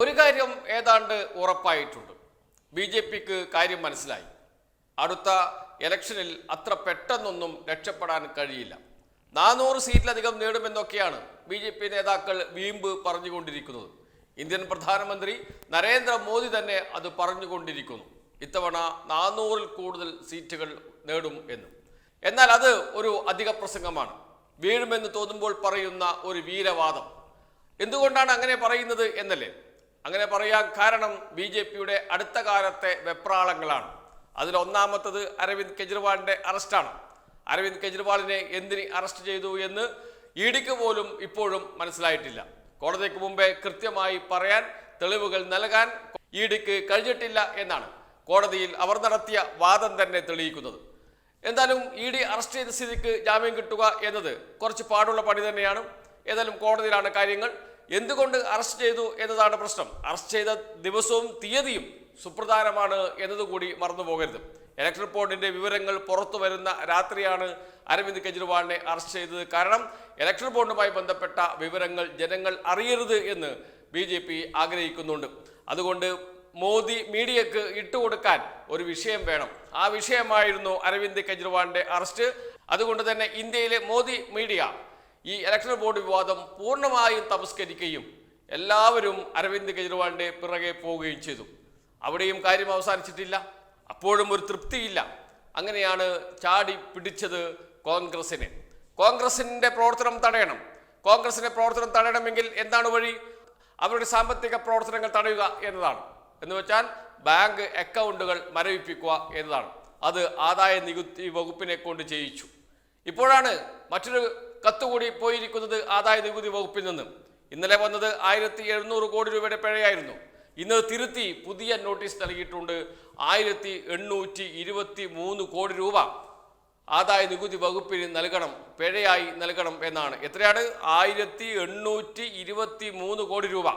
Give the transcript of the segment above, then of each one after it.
ഒരു കാര്യം ഏതാണ്ട് ഉറപ്പായിട്ടുണ്ട്. ബി.ജെ.പിക്ക് കാര്യം മനസ്സിലായി. അടുത്ത ഇലക്ഷനിൽ അത്ര പെട്ടെന്നൊന്നും രക്ഷപ്പെടാൻ കഴിയില്ല. 400 സീറ്റിലധികം നേടുമെന്നൊക്കെയാണ് ബി.ജെ.പി നേതാക്കൾ വീമ്പ് പറഞ്ഞുകൊണ്ടിരിക്കുന്നത്. ഇന്ത്യൻ പ്രധാനമന്ത്രി നരേന്ദ്രമോദി തന്നെ അത് പറഞ്ഞുകൊണ്ടിരിക്കുന്നു. ഇത്തവണ 400-ൽ കൂടുതൽ സീറ്റുകൾ നേടും എന്ന്. എന്നാൽ അത് ഒരു അധിക പ്രസംഗമാണ്. വീഴുമെന്ന് തോന്നുമ്പോൾ പറയുന്ന ഒരു വീരവാദം. എന്തുകൊണ്ടാണ് അങ്ങനെ പറയുന്നത് എന്നല്ലേ? അങ്ങനെ പറയാൻ കാരണം ബി.ജെ.പിയുടെ അടുത്ത കാലത്തെ വെപ്രാളങ്ങളാണ്. അതിലൊന്നാമത്തത് അരവിന്ദ് കെജ്രിവാളിന്റെ അറസ്റ്റാണ്. അരവിന്ദ് കെജ്രിവാളിനെ എന്തിന് അറസ്റ്റ് ചെയ്തു എന്ന് ഇഡിക്ക് പോലും ഇപ്പോഴും മനസ്സിലായിട്ടില്ല. കോടതിക്ക് മുമ്പേ കൃത്യമായി പറയാൻ, തെളിവുകൾ നൽകാൻ ഇഡിക്ക് കഴിഞ്ഞിട്ടില്ല എന്നാണ് കോടതിയിൽ അവർ നടത്തിയ വാദം തന്നെ തെളിയിക്കുന്നത്. എന്തായാലും ഇഡി അറസ്റ്റ് ചെയ്ത സ്ഥിതിക്ക് ജാമ്യം കിട്ടുക എന്നത് കുറച്ച് പാടുള്ള പണി തന്നെയാണ്. ഏതായാലും കോടതിയിലാണ് കാര്യങ്ങൾ. എന്തുകൊണ്ട് അറസ്റ്റ് ചെയ്തു എന്നതാണ് പ്രശ്നം. അറസ്റ്റ് ചെയ്ത ദിവസവും തീയതിയും സുപ്രധാനമാണ് എന്നതുകൂടി മറന്നു പോകരുത്. ഇലക്ട്രൽ ബോർഡിന്റെ വിവരങ്ങൾ പുറത്തു വരുന്ന രാത്രിയാണ് അരവിന്ദ് കെജ്രിവാളിനെ അറസ്റ്റ് ചെയ്തത്. കാരണം ഇലക്ട്രൽ ബോർഡുമായി ബന്ധപ്പെട്ട വിവരങ്ങൾ ജനങ്ങൾ അറിയരുത് എന്ന് ബി.ജെ.പി ആഗ്രഹിക്കുന്നുണ്ട്. അതുകൊണ്ട് മോദി മീഡിയക്ക് ഇട്ടുകൊടുക്കാൻ ഒരു വിഷയം വേണം. ആ വിഷയമായിരുന്നു അരവിന്ദ് കെജ്രിവാളിന്റെ അറസ്റ്റ്. അതുകൊണ്ട് തന്നെ ഇന്ത്യയിലെ മോദി മീഡിയ ഈ ഇലക്ട്രൽ ബോർഡ് വിവാദം പൂർണ്ണമായും തമസ്കരിക്കുകയും എല്ലാവരും അരവിന്ദ് കെജ്രിവാളിന്റെ പിറകെ പോവുകയും ചെയ്തു. അവിടെയും കാര്യം അവസാനിച്ചിട്ടില്ല. അപ്പോഴും ഒരു തൃപ്തിയില്ല. അങ്ങനെയാണ് ചാടി പിടിച്ചത് കോൺഗ്രസിനെ. കോൺഗ്രസിന്റെ പ്രവർത്തനം തടയണം. കോൺഗ്രസിന്റെ പ്രവർത്തനം തടയണമെങ്കിൽ എന്താണ് വഴി? അവരുടെ സാമ്പത്തിക പ്രവർത്തനങ്ങൾ തടയുക എന്നതാണ്. എന്ന് വെച്ചാൽ ബാങ്ക് അക്കൗണ്ടുകൾ മരവിപ്പിക്കുക എന്നതാണ്. അത് ആദായ നികുതി വകുപ്പിനെ കൊണ്ട് ചെയ്യിച്ചു. ഇപ്പോഴാണ് മറ്റൊരു കത്തുകൂടി പോയിരിക്കുന്നത് ആദായ നികുതി വകുപ്പിൽ നിന്ന്. ഇന്നലെ വന്നത് 1700 കോടി രൂപയുടെ പിഴയായിരുന്നു. ഇന്ന് തിരുത്തി പുതിയ നോട്ടീസ് നൽകിയിട്ടുണ്ട്. 1823 കോടി രൂപ ആദായ നികുതി വകുപ്പിന് നൽകണം, പിഴയായി നൽകണം എന്നാണ്. എത്രയാണ്? 1823 കോടി രൂപ.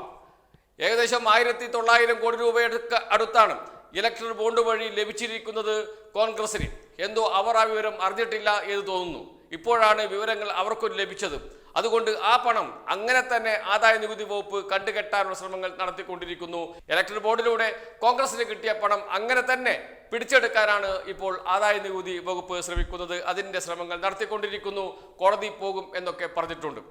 ഏകദേശം 1900 കോടി രൂപയുടെ അടുത്താണ് ഇലക്ട്രൽ ബോണ്ട് വഴി ലഭിച്ചിരിക്കുന്നത് കോൺഗ്രസിന്. എന്തോ അവർ ആ വിവരം അറിഞ്ഞിട്ടില്ല എന്ന് തോന്നുന്നു. ഇപ്പോഴാണ് വിവരങ്ങൾ അവർക്കും ലഭിച്ചത്. അതുകൊണ്ട് ആ പണം അങ്ങനെ തന്നെ ആദായ നികുതി വകുപ്പ് കണ്ടുകെട്ടാനുള്ള ശ്രമങ്ങൾ നടത്തിക്കൊണ്ടിരിക്കുന്നു. ഇലക്ട്രൽ ബോർഡിലൂടെ കോൺഗ്രസിന് കിട്ടിയ പണം അങ്ങനെ തന്നെ പിടിച്ചെടുക്കാനാണ് ഇപ്പോൾ ആദായ നികുതി വകുപ്പ് ശ്രമിക്കുന്നത്. അതിന്റെ ശ്രമങ്ങൾ നടത്തിക്കൊണ്ടിരിക്കുന്നു. കോടതി പോകും എന്നൊക്കെ പറഞ്ഞിട്ടുണ്ട്.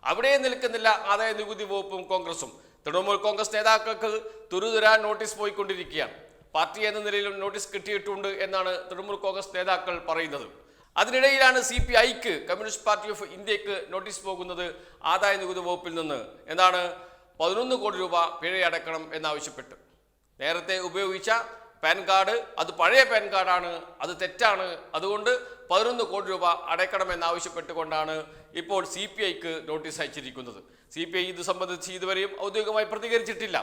അവിടെ നിൽക്കുന്നില്ല ആദായ നികുതി വകുപ്പും കോൺഗ്രസും. തൃണമൂൽ കോൺഗ്രസ് നേതാക്കൾക്ക് തുരുതുരാ നോട്ടീസ് പോയിക്കൊണ്ടിരിക്കുകയാണ്. പാർട്ടി എന്ന നിലയിലും നോട്ടീസ് കിട്ടിയിട്ടുണ്ട് എന്നാണ് തൃണമൂൽ കോൺഗ്രസ് നേതാക്കൾ പറയുന്നത്. അതിനിടയിലാണ് CPIക്ക്, കമ്മ്യൂണിസ്റ്റ് പാർട്ടി ഓഫ് ഇന്ത്യക്ക് നോട്ടീസ് പോകുന്നത് ആദായ നികുതി വകുപ്പിൽ നിന്ന്. എന്താണ്? 11 കോടി രൂപ പിഴയടക്കണം എന്നാവശ്യപ്പെട്ട്. നേരത്തെ ഉപയോഗിച്ച പാൻ കാർഡ് അത് പഴയ പാൻ കാർഡാണ്, അത് തെറ്റാണ്. അതുകൊണ്ട് 11 കോടി രൂപ അടയ്ക്കണമെന്നാവശ്യപ്പെട്ടുകൊണ്ടാണ് ഇപ്പോൾ CPIക്ക് നോട്ടീസ് അയച്ചിരിക്കുന്നത്. CPI ഇത് സംബന്ധിച്ച് ഇതുവരെയും ഔദ്യോഗികമായി പ്രതികരിച്ചിട്ടില്ല.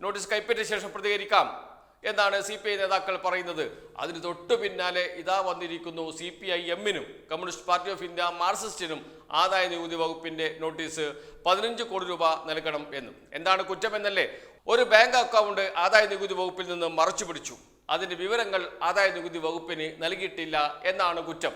നോട്ടീസ് കൈപ്പറ്റിയ ശേഷം പ്രതികരിക്കാം എന്നാണ് CPI നേതാക്കൾ പറയുന്നത്. അതിന് തൊട്ടു പിന്നാലെ ഇതാ വന്നിരിക്കുന്നു CPIM-നും കമ്മ്യൂണിസ്റ്റ് പാർട്ടി ഓഫ് ഇന്ത്യ മാർക്സിസ്റ്റിനും ആദായ നികുതി വകുപ്പിന്റെ നോട്ടീസ് 15 കോടി രൂപ നൽകണം എന്നും. എന്താണ് കുറ്റമെന്നല്ലേ? ഒരു ബാങ്ക് അക്കൗണ്ട് ആദായ നികുതി വകുപ്പിൽ നിന്ന് മറച്ചു പിടിച്ചു. അതിന്റെ വിവരങ്ങൾ ആദായ നികുതി വകുപ്പിന് നൽകിയിട്ടില്ല എന്നാണ് കുറ്റം.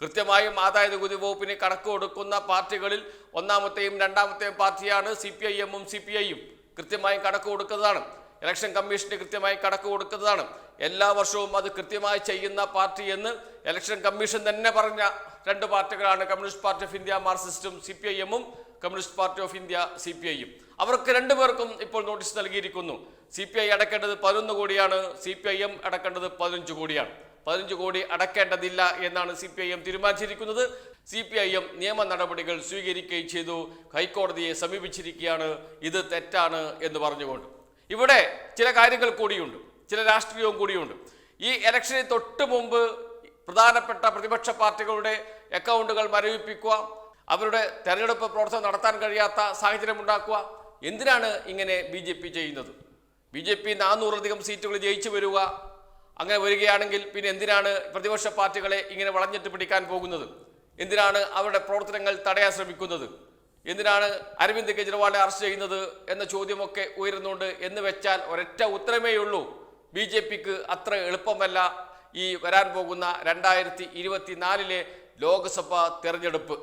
കൃത്യമായും ആദായ നികുതി വകുപ്പിന് കണക്ക് കൊടുക്കുന്ന പാർട്ടികളിൽ ഒന്നാമത്തെയും രണ്ടാമത്തെയും പാർട്ടിയാണ് CPIM-ഉം CPI-യും. കൃത്യമായും കണക്ക് കൊടുക്കുന്നതാണ്. ഇലക്ഷൻ കമ്മീഷന് കൃത്യമായി കണക്ക് കൊടുക്കുന്നതാണ്. എല്ലാ വർഷവും അത് കൃത്യമായി ചെയ്യുന്ന പാർട്ടി എന്ന് ഇലക്ഷൻ കമ്മീഷൻ തന്നെ പറഞ്ഞ 2 പാർട്ടികളാണ് കമ്മ്യൂണിസ്റ്റ് പാർട്ടി ഓഫ് ഇന്ത്യ മാർക്സിസ്റ്റും CPIM-ഉം കമ്മ്യൂണിസ്റ്റ് പാർട്ടി ഓഫ് ഇന്ത്യ CPI-യും. അവർക്ക് 2 പേർക്കും ഇപ്പോൾ നോട്ടീസ് നൽകിയിരിക്കുന്നു. CPI അടക്കേണ്ടത് 11 കോടിയാണ്, CPIM അടക്കേണ്ടത് 15 കോടിയാണ്. 15 കോടി അടക്കേണ്ടതില്ല എന്നാണ് CPIM തീരുമാനിച്ചിരിക്കുന്നത്. CPIM നിയമ നടപടികൾ സ്വീകരിക്കുകയും ചെയ്തു. ഹൈക്കോടതിയെ സമീപിച്ചിരിക്കുകയാണ് ഇത് തെറ്റാണ് എന്ന് പറഞ്ഞുകൊണ്ട്. ഇവിടെ ചില കാര്യങ്ങൾ കൂടിയുണ്ട്, ചില രാഷ്ട്രീയവും കൂടിയുണ്ട്. ഈ ഇലക്ഷന് തൊട്ട് മുമ്പ് പ്രധാനപ്പെട്ട പ്രതിപക്ഷ പാർട്ടികളുടെ അക്കൗണ്ടുകൾ മരവിപ്പിക്കുക, അവരുടെ തെരഞ്ഞെടുപ്പ് പ്രവർത്തനം നടത്താൻ കഴിയാത്ത സാഹചര്യം ഉണ്ടാക്കുക. എന്തിനാണ് ഇങ്ങനെ ബി.ജെ.പി ചെയ്യുന്നത്? ബി.ജെ.പി 400-ലധികം സീറ്റുകൾ ജയിച്ചു വരിക. അങ്ങനെ വരികയാണെങ്കിൽ പിന്നെ എന്തിനാണ് പ്രതിപക്ഷ പാർട്ടികളെ ഇങ്ങനെ വളഞ്ഞിട്ട് പിടിക്കാൻ പോകുന്നത്? എന്തിനാണ് അവരുടെ പ്രവർത്തനങ്ങൾ തടയാൻ ശ്രമിക്കുന്നത്? എന്തിനാണ് അരവിന്ദ് കെജ്രിവാളിനെ അറസ്റ്റ് ചെയ്യുന്നത് എന്ന ചോദ്യമൊക്കെ ഉയരുന്നുണ്ട്. എന്ന് വെച്ചാൽ ഒരൊറ്റ ഉത്തരമേ ഉള്ളൂ. ബി.ജെ.പിക്ക് അത്ര എളുപ്പമല്ല ഈ വരാൻ പോകുന്ന 2024 ലോക്സഭാ തെരഞ്ഞെടുപ്പ്.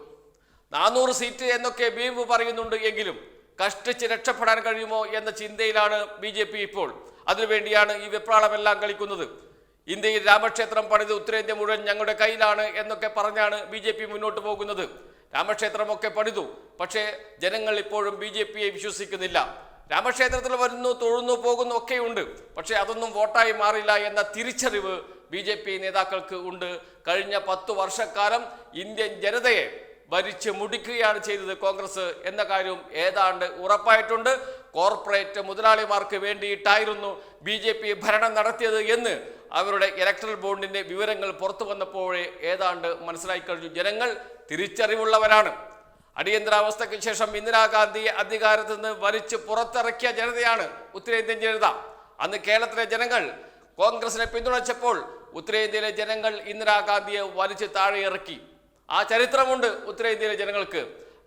400 സീറ്റ് എന്നൊക്കെ ബീവ് പറയുന്നുണ്ട്. എങ്കിലും കഷ്ടിച്ച് രക്ഷപ്പെടാൻ കഴിയുമോ എന്ന ചിന്തയിലാണ് BJP ഇപ്പോൾ. അതിനുവേണ്ടിയാണ് ഈ വെപ്രാളമെല്ലാം കളിക്കുന്നത്. ഇന്ത്യയിൽ രാമക്ഷേത്രം പണിത് ഉത്തരേന്ത്യ മുഴുവൻ ഞങ്ങളുടെ കയ്യിലാണ് എന്നൊക്കെ പറഞ്ഞാണ് BJP മുന്നോട്ട് പോകുന്നത്. രാമക്ഷേത്രമൊക്കെ പണിതു, പക്ഷേ ജനങ്ങൾ ഇപ്പോഴും BJPയെ വിശ്വസിക്കുന്നില്ല. രാമക്ഷേത്രത്തിൽ വരുന്നു, തൊഴുന്നു, പോകുന്നു ഒക്കെയുണ്ട്, പക്ഷേ അതൊന്നും വോട്ടായി മാറില്ല എന്ന തിരിച്ചറിവ് BJP നേതാക്കൾക്ക് ഉണ്ട്. കഴിഞ്ഞ 10 വർഷക്കാലം ഇന്ത്യൻ ജനതയെ ഭരിച്ച് മുടിക്കുകയാണ് ചെയ്തത് കോൺഗ്രസ് എന്ന കാര്യം ഏതാണ്ട് ഉറപ്പായിട്ടുണ്ട്. കോർപ്പറേറ്റ് മുതലാളിമാർക്ക് വേണ്ടിയിട്ടായിരുന്നു BJP ഭരണം നടത്തിയത് എന്ന് അവരുടെ ഇലക്ട്രൽ ബോണ്ടിന്റെ വിവരങ്ങൾ പുറത്തു വന്നപ്പോഴേ ഏതാണ്ട് മനസ്സിലായി കഴിഞ്ഞു. ജനങ്ങൾ തിരിച്ചറിവുള്ളവരാണ്. അടിയന്തരാവസ്ഥയ്ക്ക് ശേഷം ഇന്ദിരാഗാന്ധിയെ അധികാരത്തിൽ നിന്ന് വലിച്ച് പുറത്തിറക്കിയ ജനതയാണ് ഉത്തരേന്ത്യൻ ജനത. അന്ന് കേരളത്തിലെ ജനങ്ങൾ കോൺഗ്രസിനെ പിന്തുണച്ചപ്പോൾ ഉത്തരേന്ത്യയിലെ ജനങ്ങൾ ഇന്ദിരാഗാന്ധിയെ വലിച്ച് താഴെ ഇറക്കി. ആ ചരിത്രമുണ്ട് ഉത്തരേന്ത്യയിലെ ജനങ്ങൾക്ക്.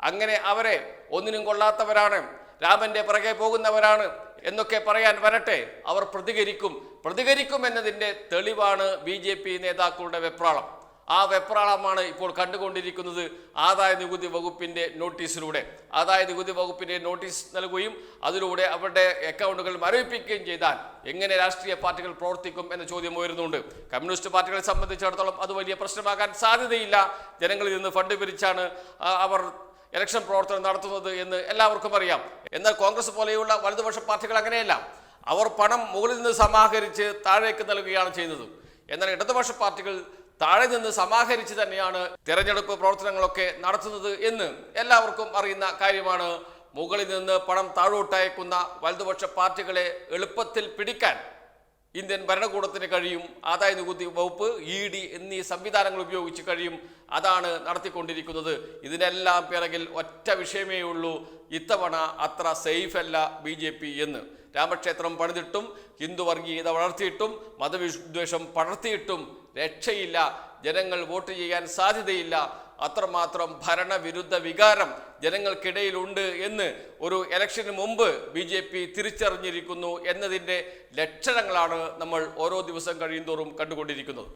അങ്ങനെ അവരെ ഒന്നിനും കൊള്ളാത്തവരാണ്, രാമന്റെ പിറകെ പോകുന്നവരാണ് എന്നൊക്കെ പറയാൻ വരട്ടെ, അവർ പ്രതികരിക്കും എന്നതിൻ്റെ തെളിവാണ് BJP നേതാക്കളുടെ വെപ്രാളം. ആ വെപ്രാളമാണ് ഇപ്പോൾ കണ്ടുകൊണ്ടിരിക്കുന്നത് ആദായ നികുതി വകുപ്പിന്റെ നോട്ടീസിലൂടെ. ആദായ നികുതി വകുപ്പിന്റെ നോട്ടീസ് നൽകുകയും അതിലൂടെ അവരുടെ അക്കൗണ്ടുകൾ മരവിപ്പിക്കുകയും ചെയ്താൽ എങ്ങനെ രാഷ്ട്രീയ പാർട്ടികൾ പ്രവർത്തിക്കും എന്ന ചോദ്യം ഉയരുന്നുണ്ട്. കമ്മ്യൂണിസ്റ്റ് പാർട്ടികളെ സംബന്ധിച്ചിടത്തോളം അത് വലിയ പ്രശ്നമാകാൻ സാധ്യതയില്ല. ജനങ്ങളിൽ നിന്ന് ഫണ്ട് പിരിച്ചാണ് അവർ ഇലക്ഷൻ പ്രവർത്തനം നടത്തുന്നത് എന്ന് എല്ലാവർക്കും അറിയാം. എന്നാൽ കോൺഗ്രസ് പോലെയുള്ള വലതുപക്ഷ പാർട്ടികൾ അങ്ങനെയല്ല. അവർ പണം മുകളിൽ നിന്ന് സമാഹരിച്ച് താഴേക്ക് നൽകുകയാണ് ചെയ്യുന്നത്. എന്നാൽ ഇടതുപക്ഷ പാർട്ടികൾ താഴെ നിന്ന് സമാഹരിച്ച് തന്നെയാണ് തെരഞ്ഞെടുപ്പ് പ്രവർത്തനങ്ങളൊക്കെ നടത്തുന്നത് എന്ന് എല്ലാവർക്കും അറിയുന്ന കാര്യമാണ്. മുകളിൽ നിന്ന് പണം താഴോട്ടയക്കുന്ന വലതുപക്ഷ പാർട്ടികളെ എളുപ്പത്തിൽ പിടിക്കാൻ ഇന്ത്യൻ ഭരണകൂടത്തിന് കഴിയും. ആദായ നികുതി വകുപ്പ്, ED എന്നീ സംവിധാനങ്ങൾ ഉപയോഗിച്ച് കഴിയും. അതാണ് നടത്തിക്കൊണ്ടിരിക്കുന്നത്. ഇതിനെല്ലാം പിറകിൽ ഒറ്റ വിഷയമേ ഉള്ളൂ, ഇത്തവണ അത്ര സേഫ് അല്ല BJP എന്ന്. രാമക്ഷേത്രം പണിതിട്ടും ഹിന്ദു വർഗീയത വളർത്തിയിട്ടും മതവിദ്വേഷം പടർത്തിയിട്ടും രക്ഷയില്ല. ജനങ്ങൾ വോട്ട് ചെയ്യാൻ സാധ്യതയില്ല. അത്രമാത്രം ഭരണവിരുദ്ധ വികാരം ജനങ്ങൾക്കിടയിലുണ്ട് എന്ന് ഒരു ഇലക്ഷന് മുമ്പ് BJP തിരിച്ചറിഞ്ഞിരിക്കുന്നു എന്നതിൻ്റെ ലക്ഷണങ്ങളാണ് നമ്മൾ ഓരോ ദിവസം കഴിയുന്തോറും കണ്ടുകൊണ്ടിരിക്കുന്നത്.